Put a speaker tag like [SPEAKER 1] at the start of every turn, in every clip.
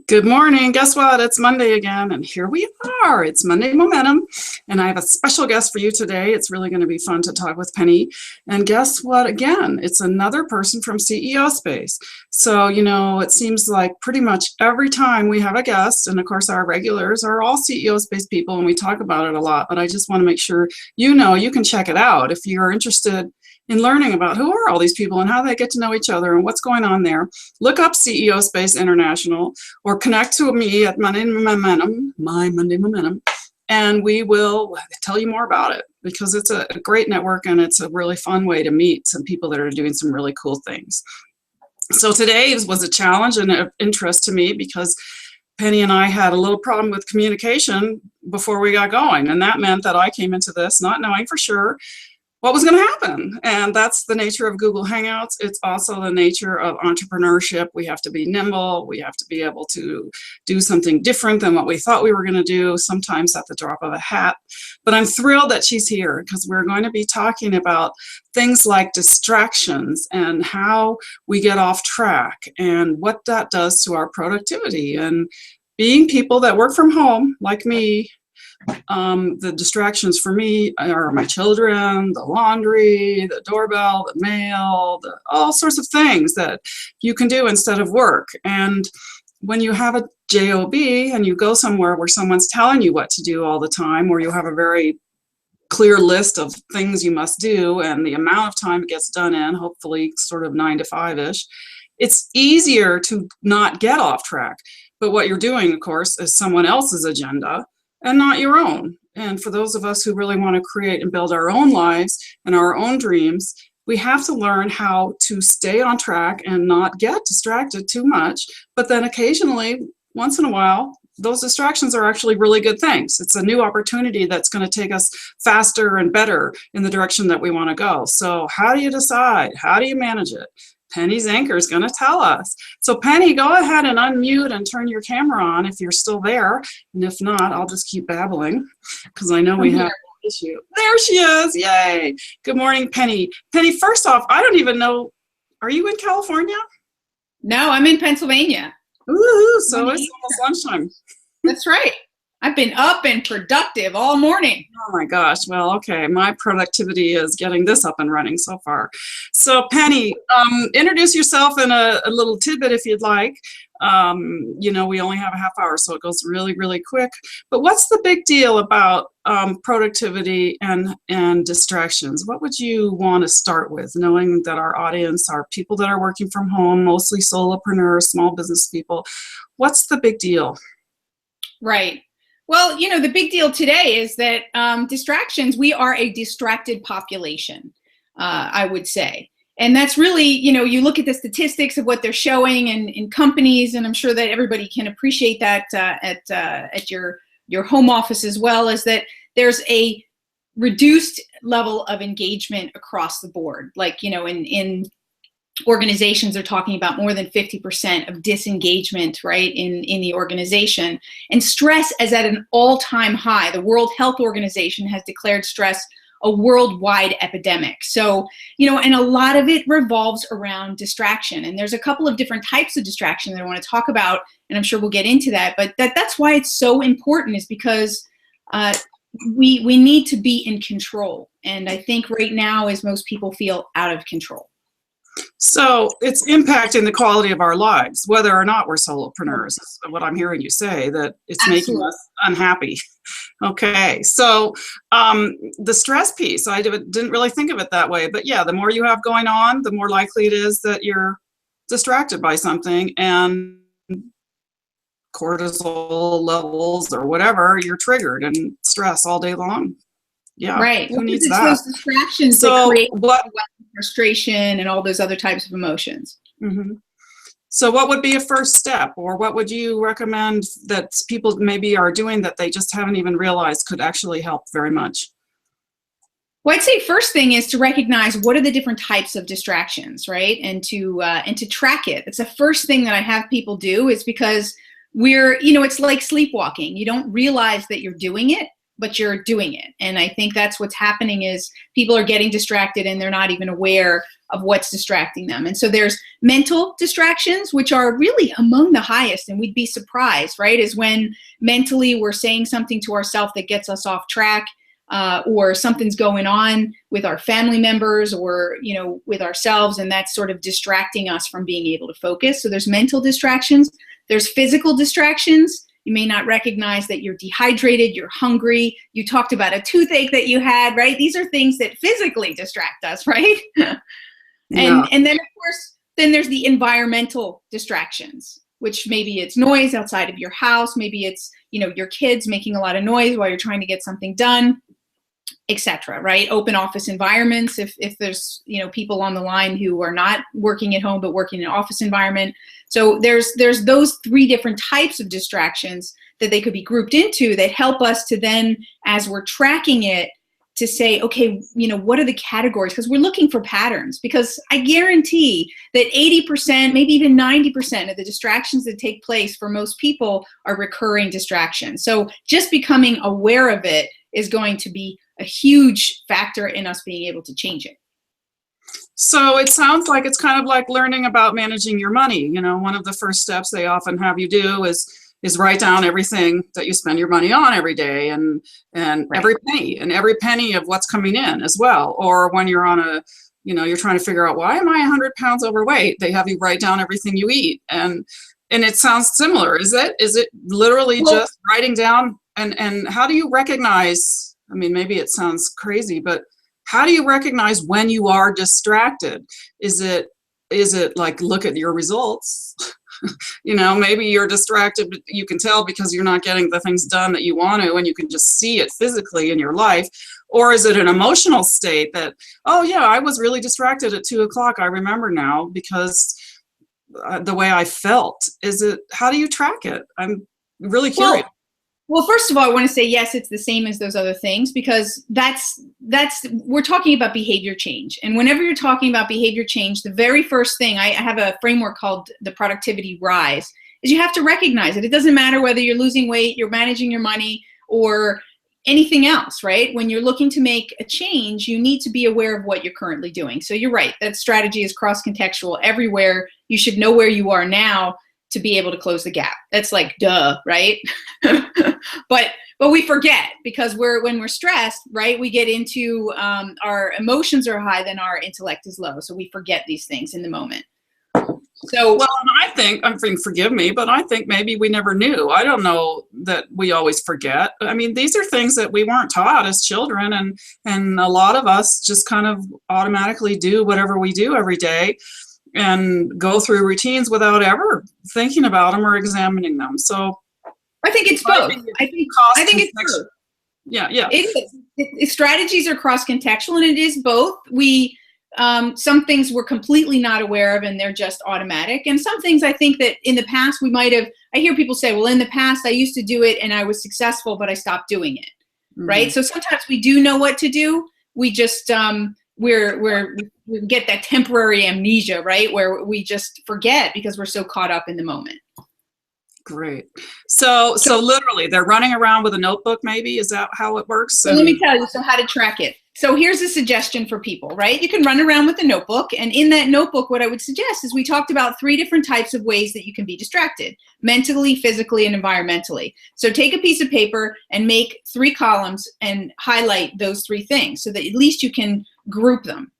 [SPEAKER 1] Good morning. Guess what? It's Monday again, and here we are. It's Monday Momentum, and I have a special guest for you today. It's really going to be fun to talk with Penny. And guess what? Again, it's another person from CEO Space. So, it seems like pretty much every time we have a guest, and of course our regulars are all CEO Space people, and we talk about it a lot, but I just want to make sure you can check it out if you're interested in learning about who are all these people and how they get to know each other and what's going on there. Look up CEO Space International or connect to me at Monday Momentum, my Monday Momentum, and we will tell you more about it because it's a great network and it's a really fun way to meet some people that are doing some really cool things. So today was a challenge and of interest to me because Penny and I had a little problem with communication before we got going, and that meant that I came into this not knowing for sure what was going to happen. And that's the nature of Google Hangouts. It's also the nature of entrepreneurship. We have to be nimble. We have to be able to do something different than what we thought we were going to do, sometimes at the drop of a hat. But I'm thrilled that she's here because we're going to be talking about things like distractions and how we get off track and what that does to our productivity. And being people that work from home, like me, the distractions for me are my children, the laundry, the doorbell, the mail, all sorts of things that you can do instead of work. And when you have a job and you go somewhere where someone's telling you what to do all the time, or you have a very clear list of things you must do and the amount of time it gets done in, hopefully sort of 9 to 5-ish, it's easier to not get off track. But what you're doing, of course, is someone else's agenda and not your own. And for those of us who really want to create and build our own lives and our own dreams, we have to learn how to stay on track and not get distracted too much. But then occasionally, once in a while, those distractions are actually really good things. It's a new opportunity that's going to take us faster and better in the direction that we want to go. So how do you decide? How do you manage it? Penny Zenker is going to tell us. So Penny, go ahead and unmute and turn your camera on if you're still there. And if not, I'll just keep babbling because I know we have an issue. There she is. Yay. Good morning, Penny. Penny, first off, I don't even know, are you in California?
[SPEAKER 2] No, I'm in Pennsylvania.
[SPEAKER 1] Ooh, so it's almost lunchtime.
[SPEAKER 2] That's right. I've been up and productive all morning.
[SPEAKER 1] Oh my gosh. Well, okay. My productivity is getting this up and running so far. So Penny, introduce yourself in a little tidbit if you'd like. We only have a half hour, so it goes really, really quick. But what's the big deal about productivity and distractions? What would you want to start with, knowing that our audience are people that are working from home, mostly solopreneurs, small business people? What's the big deal?
[SPEAKER 2] Right. Well, the big deal today is that distractions, we are a distracted population, I would say. And that's really, you look at the statistics of what they're showing in companies, and I'm sure that everybody can appreciate that at your home office as well, is that there's a reduced level of engagement across the board. Like, in organizations are talking about more than 50% of disengagement, right, in the organization. And stress is at an all-time high. The World Health Organization has declared stress a worldwide epidemic. So, and a lot of it revolves around distraction. And there's a couple of different types of distraction that I want to talk about, and I'm sure we'll get into that. But that's why it's so important, is because we need to be in control. And I think right now is most people feel out of control.
[SPEAKER 1] So it's impacting the quality of our lives, whether or not we're solopreneurs, is what I'm hearing you say, that it's
[SPEAKER 2] Absolutely.
[SPEAKER 1] making us unhappy. Okay, so the stress piece, I didn't really think of it that way. But yeah, the more you have going on, the more likely it is that you're distracted by something, and cortisol levels or whatever, you're triggered and stress all day long. Yeah,
[SPEAKER 2] right.
[SPEAKER 1] Who needs
[SPEAKER 2] it's
[SPEAKER 1] that?
[SPEAKER 2] those distractions that create frustration and all those other types of emotions.
[SPEAKER 1] Mm-hmm. So what would be a first step, or what would you recommend that people maybe are doing that they just haven't even realized could actually help very much?
[SPEAKER 2] Well, I'd say first thing is to recognize what are the different types of distractions, right? And to track it. It's the first thing that I have people do, is because it's like sleepwalking. You don't realize that you're doing it but you're doing it. And I think that's what's happening is people are getting distracted and they're not even aware of what's distracting them. And so there's mental distractions, which are really among the highest, and we'd be surprised, right? Is when mentally we're saying something to ourselves that gets us off track, or something's going on with our family members or, with ourselves, and that's sort of distracting us from being able to focus. So there's mental distractions. There's physical distractions. You may not recognize that you're dehydrated, you're hungry. You talked about a toothache that you had, right? These are things that physically distract us, right?
[SPEAKER 1] Yeah.
[SPEAKER 2] And then, of course, then there's the environmental distractions, which maybe it's noise outside of your house. Maybe it's, your kids making a lot of noise while you're trying to get something done, etc. Right? Open office environments. If there's, people on the line who are not working at home, but working in an office environment. So there's those three different types of distractions that they could be grouped into that help us to then, as we're tracking it, to say, okay, what are the categories? Because we're looking for patterns, because I guarantee that 80%, maybe even 90% of the distractions that take place for most people are recurring distractions. So just becoming aware of it is going to be a huge factor in us being able to change it.
[SPEAKER 1] So it sounds like it's kind of like learning about managing your money. One of the first steps they often have you do is write down everything that you spend your money on every day, and
[SPEAKER 2] Right.
[SPEAKER 1] every penny of what's coming in as well. Or when you're on you're trying to figure out, why am I 100 pounds overweight? They have you write down everything you eat. And it sounds similar. Is it literally just writing down? And how do you recognize, maybe it sounds crazy, but how do you recognize when you are distracted? Is it like, look at your results? Maybe you're distracted, but you can tell because you're not getting the things done that you want to, and you can just see it physically in your life. Or is it an emotional state that, oh yeah, I was really distracted at 2:00. I remember now because the way I felt. How do you track it? I'm really curious.
[SPEAKER 2] Well, first of all, I want to say, yes, it's the same as those other things, because we're talking about behavior change. And whenever you're talking about behavior change, the very first thing, I have a framework called the productivity rise, is you have to recognize it. It doesn't matter whether you're losing weight, you're managing your money, or anything else, right? When you're looking to make a change, you need to be aware of what you're currently doing. So you're right, that strategy is cross-contextual everywhere. You should know where you are now to be able to close the gap. That's like, duh, right? But we forget, because when we're stressed, right, we get into our emotions are high, then our intellect is low. So we forget these things in the moment. So,
[SPEAKER 1] well, and I think, forgive me, but I think maybe we never knew. I don't know that we always forget. These are things that we weren't taught as children, and a lot of us just kind of automatically do whatever we do every day and go through routines without ever thinking about them or examining them. So
[SPEAKER 2] I think it's both. I think it's both.
[SPEAKER 1] Yeah.
[SPEAKER 2] It is. Strategies are cross-contextual, and it is both. Some things we're completely not aware of, and they're just automatic. And some things I think that in the past I hear people say, well, in the past I used to do it and I was successful, but I stopped doing it. Mm-hmm. Right? So sometimes we do know what to do. We just, we get that temporary amnesia, right? Where we just forget because we're so caught up in the moment.
[SPEAKER 1] Great. So literally they're running around with a notebook, maybe? Is that how it works?
[SPEAKER 2] So let me tell you, how to track it. So here's a suggestion for people, right? You can run around with a notebook, and in that notebook, what I would suggest is we talked about 3 different types of ways that you can be distracted: mentally, physically, and environmentally. So take a piece of paper and make 3 columns and highlight those 3 things so that at least you can group them,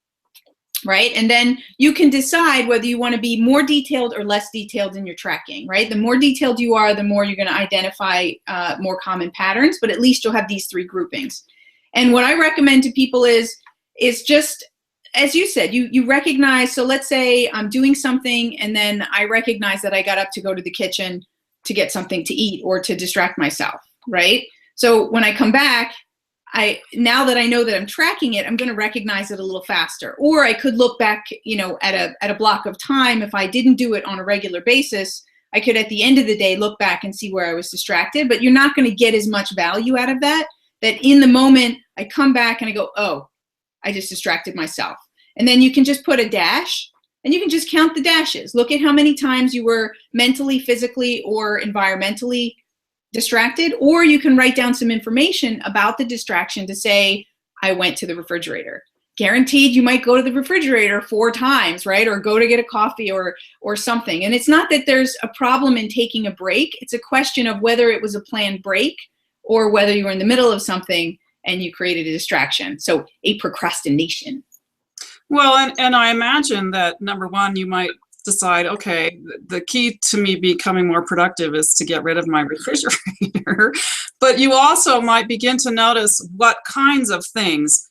[SPEAKER 2] right? And then you can decide whether you want to be more detailed or less detailed in your tracking, right? The more detailed you are, the more you're going to identify more common patterns, but at least you'll have these 3 groupings. And what I recommend to people is just, as you said, you recognize, so let's say I'm doing something and then I recognize that I got up to go to the kitchen to get something to eat or to distract myself, right? So when I come back, now that I know that I'm tracking it, I'm going to recognize it a little faster. Or I could look back, at a block of time. If I didn't do it on a regular basis, I could at the end of the day look back and see where I was distracted. But you're not going to get as much value out of that in the moment I come back and I go, oh, I just distracted myself. And then you can just put a dash and you can just count the dashes. Look at how many times you were mentally, physically, or environmentally distracted, or you can write down some information about the distraction to say, I went to the refrigerator. Guaranteed you might go to the refrigerator 4 times, right? Or go to get a coffee or something. And it's not that there's a problem in taking a break. It's a question of whether it was a planned break or whether you were in the middle of something and you created a distraction. So a procrastination.
[SPEAKER 1] Well, and I imagine that number one, you might decide, okay, the key to me becoming more productive is to get rid of my refrigerator. But you also might begin to notice what kinds of things,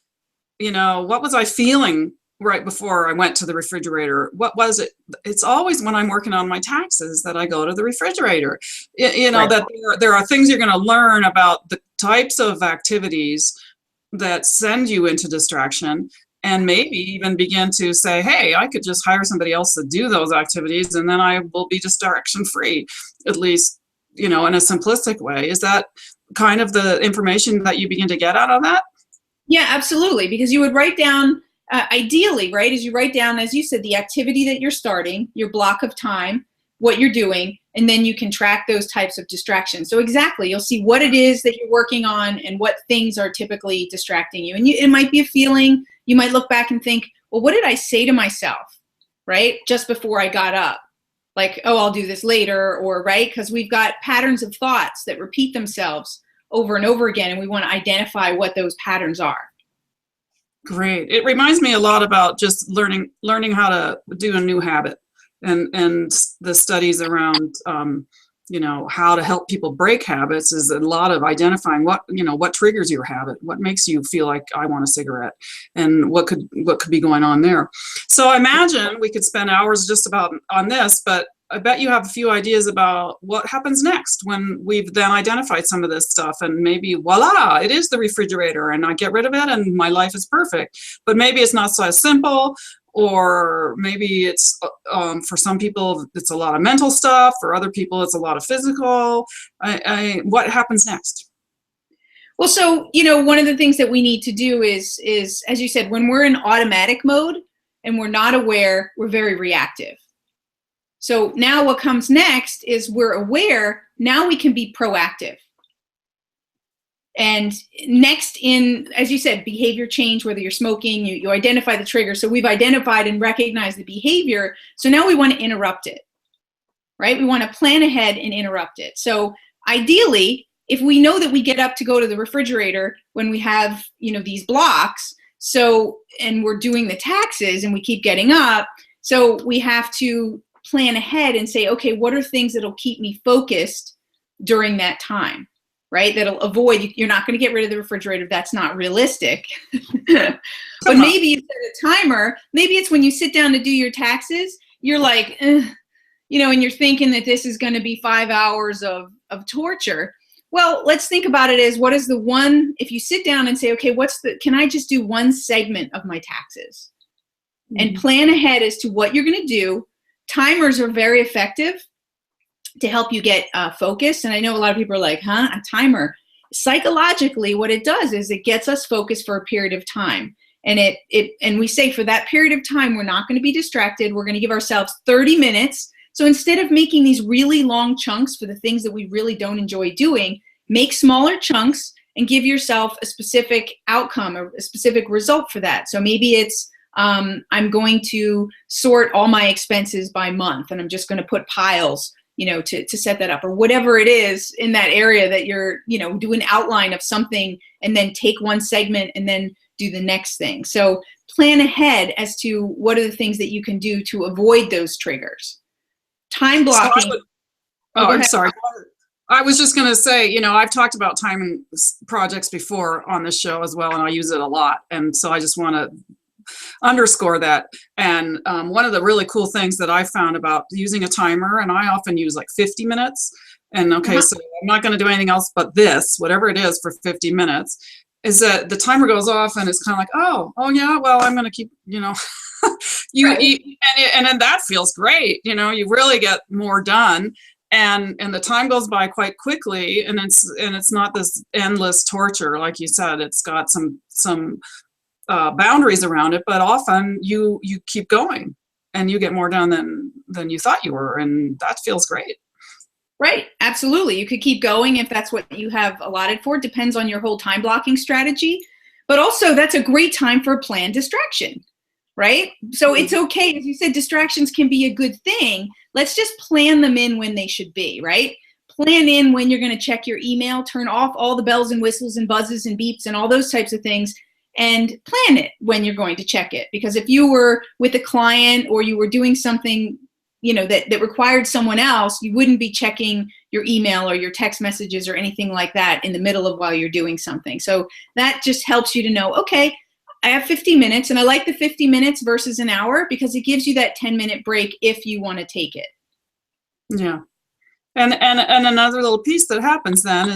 [SPEAKER 1] what was I feeling right before I went to the refrigerator? What was it? It's always when I'm working on my taxes that I go to the refrigerator.
[SPEAKER 2] Right.
[SPEAKER 1] That there are things you're going to learn about the types of activities that send you into distraction, and maybe even begin to say, hey, I could just hire somebody else to do those activities and then I will be distraction free, at least, in a simplistic way. Is that kind of the information that you begin to get out of that?
[SPEAKER 2] Yeah, absolutely. Because you would write down, ideally, right, as you write down, as you said, the activity that you're starting, your block of time, what you're doing, and then you can track those types of distractions. So exactly, you'll see what it is that you're working on and what things are typically distracting you. And it might be a feeling. You might look back and think, well, what did I say to myself, right, just before I got up? Like, oh, I'll do this later, or right, because we've got patterns of thoughts that repeat themselves over and over again, and we want to identify what those patterns are.
[SPEAKER 1] Great. It reminds me a lot about just learning how to do a new habit, and the studies around how to help people break habits is a lot of identifying what triggers your habit, what makes you feel like I want a cigarette, and what could be going on there. So I imagine we could spend hours just about on this, but I bet you have a few ideas about what happens next when we've then identified some of this stuff, and maybe voila, it is the refrigerator and I get rid of it and my life is perfect. But maybe it's not so simple, or maybe it's for some people it's a lot of mental stuff, for other people it's a lot of physical. What happens next?
[SPEAKER 2] Well, so, one of the things that we need to do is, as you said, when we're in automatic mode and we're not aware, we're very reactive. So now what comes next is we're aware, now we can be proactive. And next in, as you said, behavior change, whether you're smoking, you identify the trigger. So we've identified and recognized the behavior. So now we want to interrupt it, right? We want to plan ahead and interrupt it. So ideally, if we know that we get up to go to the refrigerator when we have, these blocks, and we're doing the taxes and we keep getting up, so we have to plan ahead and say, okay, what are things that'll keep me focused during that time, right? That'll avoid, you're not going to get rid of the refrigerator. That's not realistic. But maybe you set a timer. Maybe it's when you sit down to do your taxes, you're like, and you're thinking that this is going to be 5 hours of torture. Well, let's think about it as, what is the one, if you sit down and say, okay, can I just do one segment of my taxes? And plan ahead as to what you're going to do. Timers are very effective to help you get focused. And I know a lot of people are like, a timer? Psychologically, what it does is it gets us focused for a period of time. And and we say for that period of time, we're not going to be distracted. We're going to give ourselves 30 minutes. So instead of making these really long chunks for the things that we really don't enjoy doing, make smaller chunks and give yourself a specific outcome or a specific result for that. So maybe it's, I'm going to sort all my expenses by month, and I'm just going to put piles, to set that up, or whatever it is in that area that you're, do an outline of something and then take one segment and then do the next thing. So plan ahead as to what are the things that you can do to avoid those triggers. Time blocking.
[SPEAKER 1] I'm sorry. I was just going to say, I've talked about timing projects before on this show as well, and I use it a lot. And so I just want to underscore that. And one of the really cool things that I found about using a timer, and I often use like 50 minutes. And okay, so I'm not going to do anything else but this, whatever it is, for 50 minutes, is that the timer goes off and it's kind of like, oh yeah, well, I'm going to keep, and then that feels great. You really get more done. And the time goes by quite quickly, and it's not this endless torture, like you said. It's got some boundaries around it, but often you keep going and you get more done than you thought you were, and that feels great.
[SPEAKER 2] Right. Absolutely. You could keep going if that's what you have allotted for. It depends on your whole time blocking strategy. But also, that's a great time for a planned distraction, right? So it's okay. As you said, distractions can be a good thing. Let's just plan them in when they should be, right? Plan in when you're going to check your email, turn off all the bells and whistles and buzzes and beeps and all those types of things, and plan it when you're going to check it. Because if you were with a client or you were doing something, you know, that required someone else, you wouldn't be checking your email or your text messages or anything like that in the middle of while you're doing something. So that just helps you to know, okay, I have 50 minutes, and I like the 50 minutes versus an hour because it gives you that 10-minute break if you want to take it.
[SPEAKER 1] Yeah. And another little piece that happens then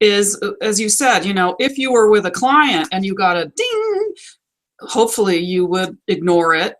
[SPEAKER 1] is as you said, you know, if you were with a client and you got a ding, hopefully you would ignore it,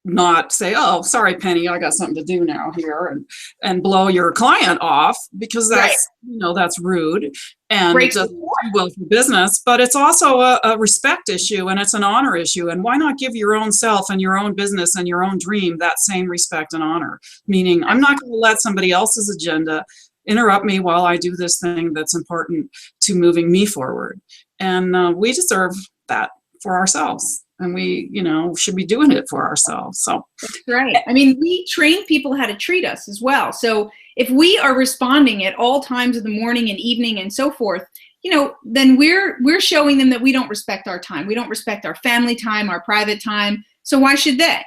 [SPEAKER 1] not say, oh, sorry, Penny, I got something to do now here, and blow your client off, because that's, right, you know, that's rude and it doesn't do well for business. But it's also a respect issue, and it's an honor issue. And why not give your own self and your own business and your own dream that same respect and honor? Meaning, I'm not going to let somebody else's agenda interrupt me while I do this thing that's important to moving me forward. And we deserve that for ourselves. And we, you know, should be doing it for ourselves. So
[SPEAKER 2] that's right. I mean, we train people how to treat us as well. So if we are responding at all times of the morning and evening and so forth, you know, then we're showing them that we don't respect our time. We don't respect our family time, our private time. So why should they?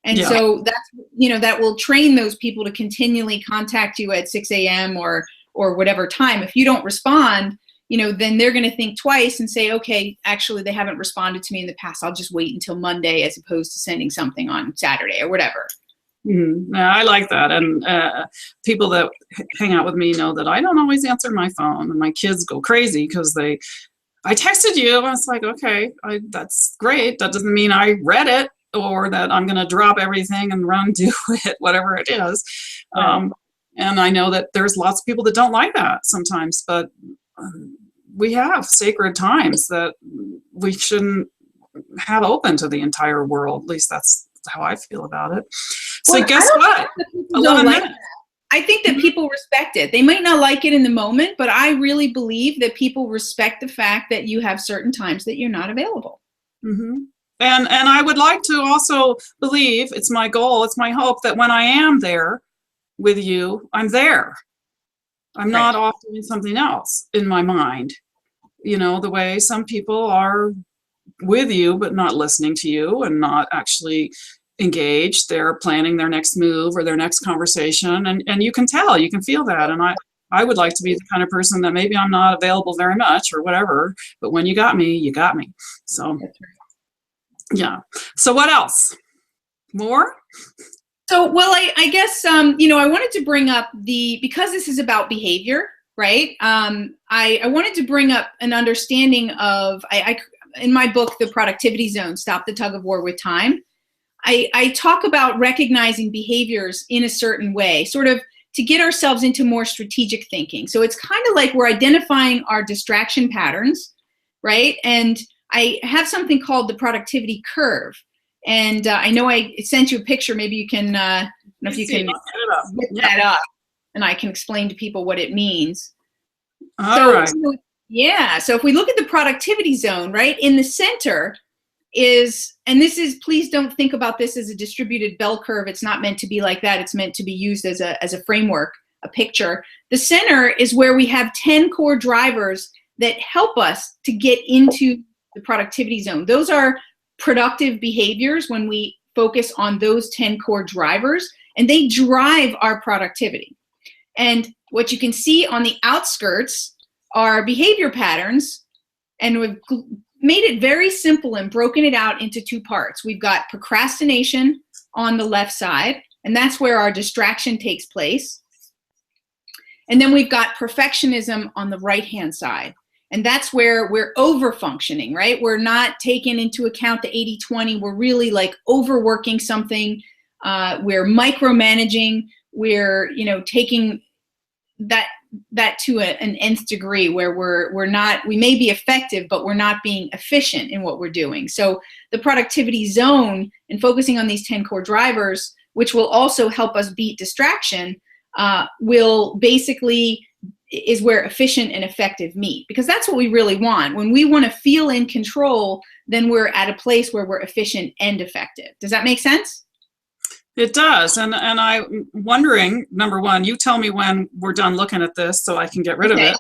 [SPEAKER 2] And yeah, so that's, you know, that will train those people to continually contact you at 6 a.m. or whatever time. If you don't respond, you know, then they're going to think twice and say, okay, actually, they haven't responded to me in the past. I'll just wait until Monday as opposed to sending something on Saturday or whatever.
[SPEAKER 1] Mm-hmm. Yeah, I like that. And people that hang out with me know that I don't always answer my phone, and my kids go crazy because I texted you, and it's like, okay, that's great. That doesn't mean I read it or that I'm going to drop everything and run do it, whatever it is. Right. And I know that there's lots of people that don't like that sometimes, but we have sacred times that we shouldn't have open to the entire world. At least that's how I feel about it. So well, guess what? 11 minutes.
[SPEAKER 2] I think that people respect it. They might not like it in the moment, but I really believe that people respect the fact that you have certain times that you're not available.
[SPEAKER 1] Mm-hmm. And I would like to also believe, it's my goal, it's my hope, that when I am there with you, I'm there. I'm not off doing something else in my mind, you know, the way some people are with you but not listening to you and not actually engaged. They're planning their next move or their next conversation, and you can tell, you can feel that. And I would like to be the kind of person that maybe I'm not available very much or whatever, but when you got me, you got me. So yeah. So what else? More?
[SPEAKER 2] So, well, I guess, you know, I wanted to bring up because this is about behavior, right? I wanted to bring up an understanding of, in my book, The Productivity Zone, Stop the Tug of War with Time, I talk about recognizing behaviors in a certain way, sort of to get ourselves into more strategic thinking. So it's kind of like we're identifying our distraction patterns, right? And I have something called the productivity curve. And I know I sent you a picture. Maybe you can, I don't know if you can get that up, and I can explain to people what it means.
[SPEAKER 1] All right.
[SPEAKER 2] So, yeah. So if we look at the productivity zone, right, in the center is, and this is, please don't think about this as a distributed bell curve. It's not meant to be like that. It's meant to be used as a framework, a picture. The center is where we have 10 core drivers that help us to get into the productivity zone. Those are productive behaviors when we focus on those 10 core drivers, and they drive our productivity. And what you can see on the outskirts are behavior patterns, and we've made it very simple and broken it out into two parts. We've got procrastination on the left side, and that's where our distraction takes place. And then we've got perfectionism on the right-hand side. And that's where we're over-functioning, right? We're not taking into account the 80-20. We're really like overworking something. We're micromanaging. We're, you know, taking that to an nth degree where we may be effective, but we're not being efficient in what we're doing. So the productivity zone and focusing on these 10 core drivers, which will also help us beat distraction, will basically is where efficient and effective meet, because that's what we really want. When we want to feel in control, then we're at a place where we're efficient and effective. Does that make sense?
[SPEAKER 1] It does. And I'm wondering, number one, you tell me when we're done looking at this so I can get rid of it.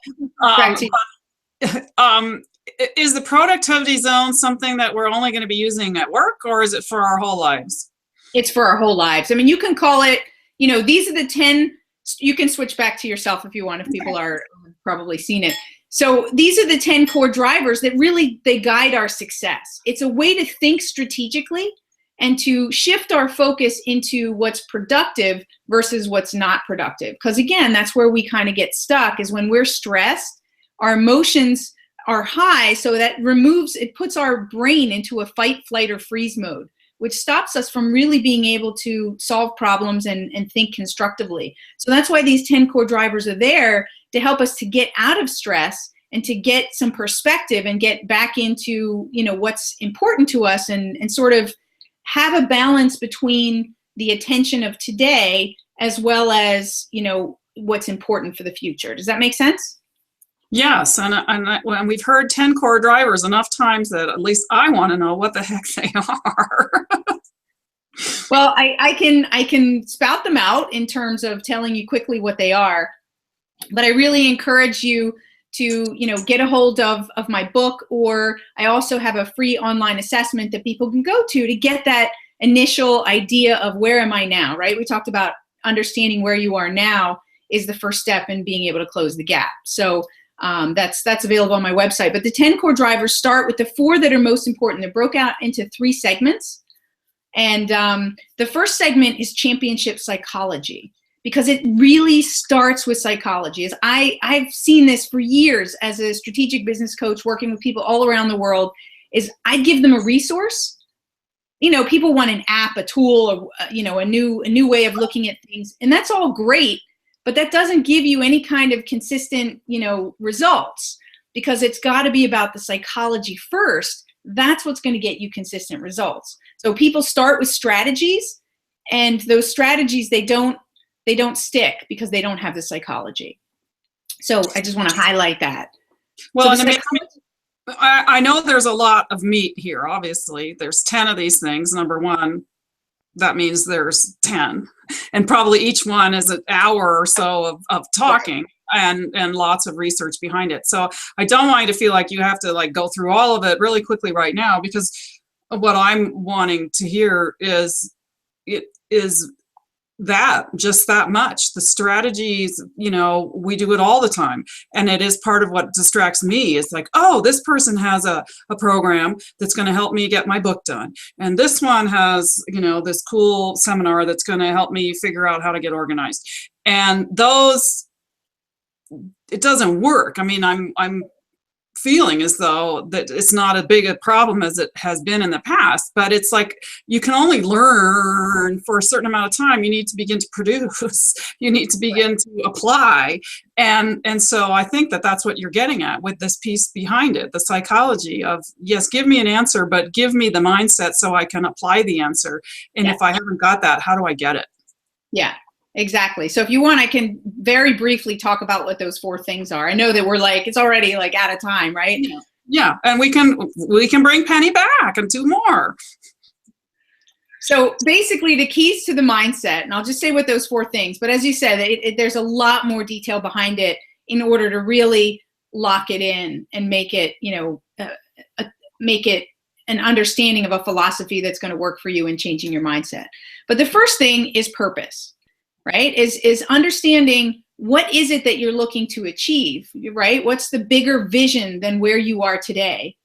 [SPEAKER 1] Is the productivity zone something that we're only going to be using at work, or is it for our whole lives?
[SPEAKER 2] It's for our whole lives. I mean, you can call it, these are the 10, you can switch back to yourself if you want, if people are probably seen it. So these are the 10 core drivers that really, they guide our success. It's a way to think strategically and to shift our focus into what's productive versus what's not productive. Because again, that's where we kind of get stuck, is when we're stressed, our emotions are high, so that it puts our brain into a fight, flight, or freeze mode, which stops us from really being able to solve problems and think constructively. So that's why these 10 core drivers are there, to help us to get out of stress and to get some perspective and get back into, what's important to us, and sort of have a balance between the attention of today as well as, what's important for the future. Does that make sense?
[SPEAKER 1] Yes, and we've heard 10 core drivers enough times that at least I want to know what the heck they are.
[SPEAKER 2] Well, I can spout them out in terms of telling you quickly what they are, but I really encourage you to get a hold of my book, or I also have a free online assessment that people can go to get that initial idea of where am I now, right? We talked about understanding where you are now is the first step in being able to close the gap. So that's available on my website. But the 10 core drivers start with the 4 that are most important. They're broken out into 3 segments. And the first segment is championship psychology, because it really starts with psychology. I've seen this for years as a strategic business coach working with people all around the world, is I give them a resource. People want an app, a tool, or, a new way of looking at things. And that's all great. But that doesn't give you any kind of consistent, results, because it's got to be about the psychology first. That's what's going to get you consistent results. So people start with strategies, and those strategies, they don't stick because they don't have the psychology. So I just want to highlight that.
[SPEAKER 1] Well, so I know there's a lot of meat here. Obviously, there's 10 of these things. Number one, that means there's 10, and probably each one is an hour or so of talking and lots of research behind it. So I don't want you to feel like you have to go through all of it really quickly right now, because what I'm wanting to hear is that just that much. The strategies, we do it all the time, and it is part of what distracts me. It's like, oh, this person has a program that's going to help me get my book done, and this one has this cool seminar that's going to help me figure out how to get organized. And those, it doesn't work. I mean, I'm feeling as though that it's not as big a problem as it has been in the past, but it's like you can only learn for a certain amount of time. You need to begin to produce, you need to begin to apply, and so I think that's what you're getting at with this piece behind it, the psychology of, yes, give me an answer, but give me the mindset so I can apply the answer. And if I haven't got that, how do I get it?
[SPEAKER 2] Yeah. Exactly. So if you want, I can very briefly talk about what those 4 things are. I know that we're it's already out of time, right?
[SPEAKER 1] Yeah. And we can bring Penny back and do more.
[SPEAKER 2] So basically the keys to the mindset, and I'll just say what those 4 things, but as you said, there's a lot more detail behind it in order to really lock it in and make it, make it an understanding of a philosophy that's going to work for you in changing your mindset. But the first thing is purpose. Right? Is understanding what is it that you're looking to achieve, right? What's the bigger vision than where you are today?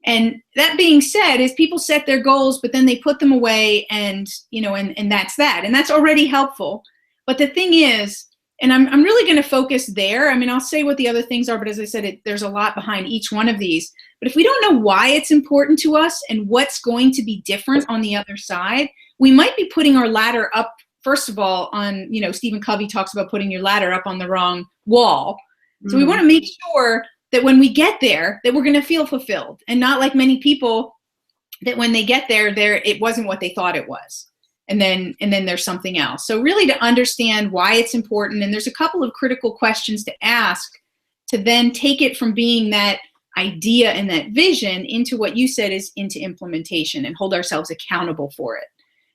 [SPEAKER 2] And that being said, is people set their goals, but then they put them away, and and that's that. And that's already helpful. But the thing is, and I'm really going to focus there. I mean, I'll say what the other things are, but as I said, there's a lot behind each one of these. But if we don't know why it's important to us and what's going to be different on the other side, we might be putting our ladder up. First of all, on, Stephen Covey talks about putting your ladder up on the wrong wall. So we want to make sure that when we get there, that we're going to feel fulfilled, and not like many people that when they get there, it wasn't what they thought it was. and then there's something else. So really to understand why it's important, and there's a couple of critical questions to ask to then take it from being that idea and that vision into what you said is into implementation, and hold ourselves accountable for it.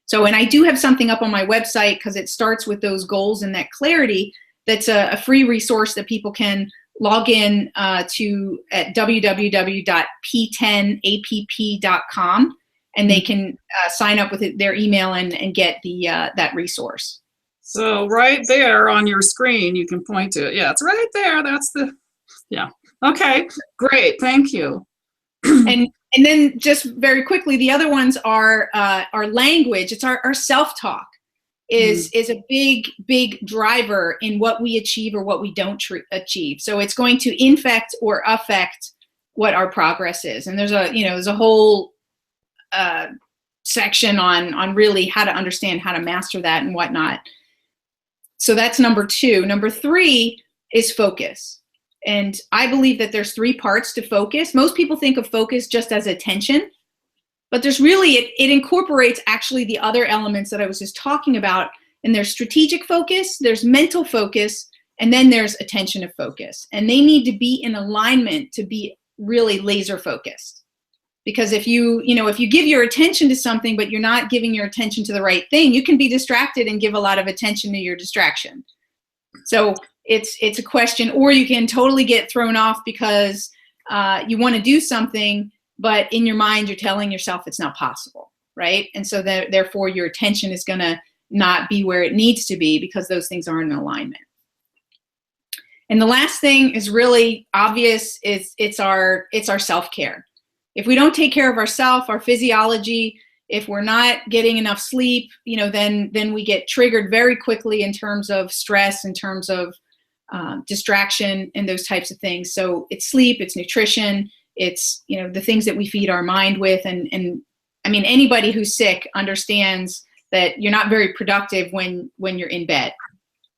[SPEAKER 2] So, and I do have something up on my website because it starts with those goals and that clarity. That's a free resource that people can log in to at www.p10app.com, and they can sign up with their email and get the that resource.
[SPEAKER 1] So right there on your screen, you can point to it. Yeah, it's right there. That's the, yeah. Okay, great. Thank you.
[SPEAKER 2] And then just very quickly, the other ones are our language. It's our self-talk is a big driver in what we achieve or what we don't achieve. So it's going to infect or affect what our progress is. And there's a whole section on really how to understand how to master that and whatnot. So that's number 2. Number 3 is focus. And I believe that there's 3 parts to focus. Most people think of focus just as attention, but there's really, it incorporates actually the other elements that I was just talking about. And there's strategic focus, there's mental focus, and then there's attention to focus. And they need to be in alignment to be really laser focused. Because if you give your attention to something, but you're not giving your attention to the right thing, you can be distracted and give a lot of attention to your distraction. So it's a question, or you can totally get thrown off because you want to do something, but in your mind you're telling yourself it's not possible, right? And so therefore your attention is going to not be where it needs to be because those things aren't in alignment. And the last thing is really obvious, it's our self-care. If we don't take care of ourselves, our physiology, if we're not getting enough sleep, then we get triggered very quickly in terms of stress, in terms of distraction and those types of things. So it's sleep, it's nutrition, it's the things that we feed our mind with. And I mean, anybody who's sick understands that you're not very productive when you're in bed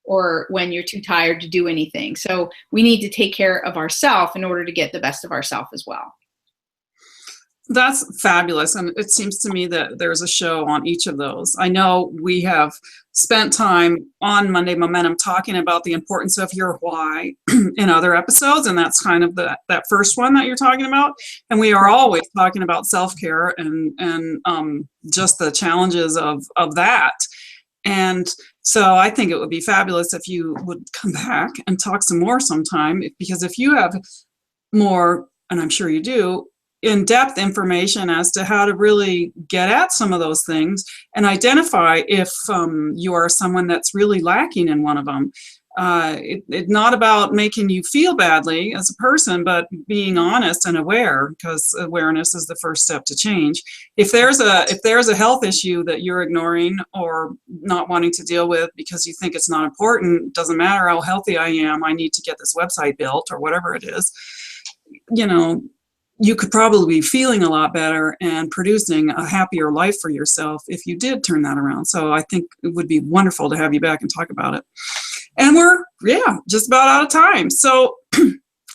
[SPEAKER 2] or when you're too tired to do anything. So we need to take care of ourselves in order to get the best of ourselves as well.
[SPEAKER 1] That's fabulous. And it seems to me that there's a show on each of those. I know we have spent time on Monday Momentum talking about the importance of your why in other episodes. And that's kind of that first one that you're talking about. And we are always talking about self-care and just the challenges of that. And so I think it would be fabulous if you would come back and talk some more sometime, because if you have more, and I'm sure you do, in-depth information as to how to really get at some of those things and identify if you are someone that's really lacking in one of them. It's not about making you feel badly as a person, but being honest and aware, because awareness is the first step to change. If there's a health issue that you're ignoring or not wanting to deal with because you think it's not important, doesn't matter how healthy I am, I need to get this website built or whatever it is, you could probably be feeling a lot better and producing a happier life for yourself if you did turn that around. So I think it would be wonderful to have you back and talk about it. And we're, just about out of time. So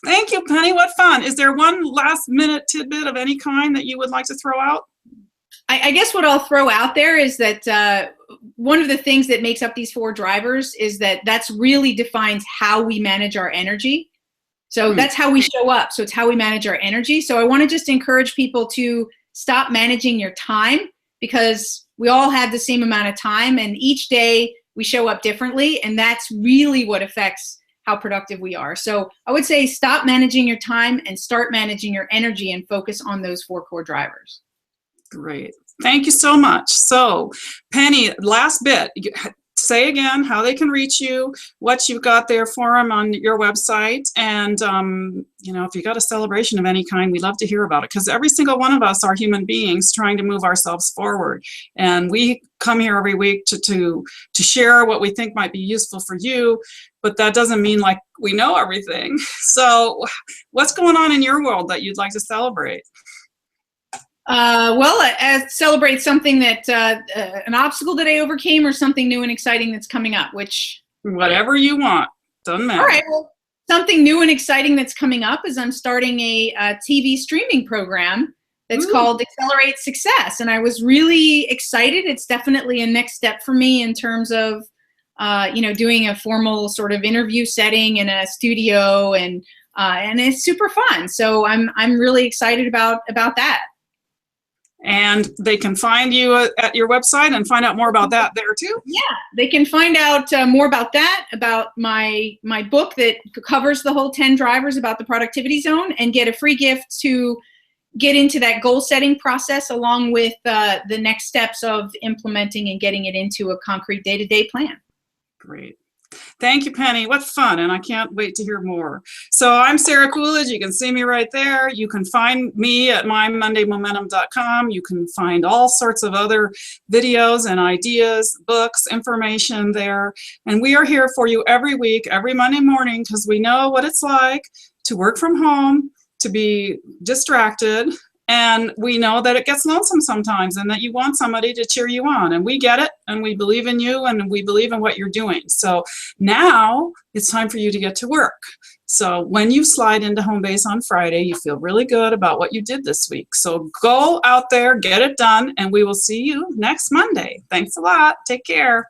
[SPEAKER 1] thank you, Penny. What fun. Is there one last minute tidbit of any kind that you would like to throw out?
[SPEAKER 2] I guess what I'll throw out there is that one of the things that makes up these 4 drivers is that's really defines how we manage our energy. So that's how we show up. So it's how we manage our energy. So I want to just encourage people to stop managing your time, because we all have the same amount of time and each day we show up differently. And that's really what affects how productive we are. So I would say stop managing your time and start managing your energy and focus on those 4 core drivers.
[SPEAKER 1] Great. Thank you so much. So Penny, last bit. Say again how they can reach you, what you've got there for them on your website, and if you got a celebration of any kind, we'd love to hear about it, because every single one of us are human beings trying to move ourselves forward, and we come here every week to share what we think might be useful for you, but that doesn't mean like we know everything. So what's going on in your world that you'd like to celebrate?
[SPEAKER 2] Celebrate something that an obstacle that I overcame, or something new and exciting that's coming up, which
[SPEAKER 1] whatever you want, doesn't matter.
[SPEAKER 2] All right. Well, something new and exciting that's coming up is I'm starting a TV streaming program that's
[SPEAKER 1] Ooh.
[SPEAKER 2] called Accelerate Success. And I was really excited. It's definitely a next step for me in terms of, doing a formal sort of interview setting in a studio, and it's super fun. So I'm really excited about that.
[SPEAKER 1] And they can find you at your website and find out more about that there too?
[SPEAKER 2] Yeah, they can find out more about that, about my book that covers the whole 10 drivers about the productivity zone, and get a free gift to get into that goal setting process, along with the next steps of implementing and getting it into a concrete day-to-day plan.
[SPEAKER 1] Great. Thank you, Penny. What fun. And I can't wait to hear more. So I'm Sarah Coolidge. You can see me right there. You can find me at mymondaymomentum.com. You can find all sorts of other videos and ideas, books, information there. And we are here for you every week, every Monday morning, because we know what it's like to work from home, to be distracted. And we know that it gets lonesome sometimes, and that you want somebody to cheer you on. And we get it, and we believe in you, and we believe in what you're doing. So now it's time for you to get to work. So when you slide into Homebase on Friday, you feel really good about what you did this week. So go out there, get it done, and we will see you next Monday. Thanks a lot. Take care.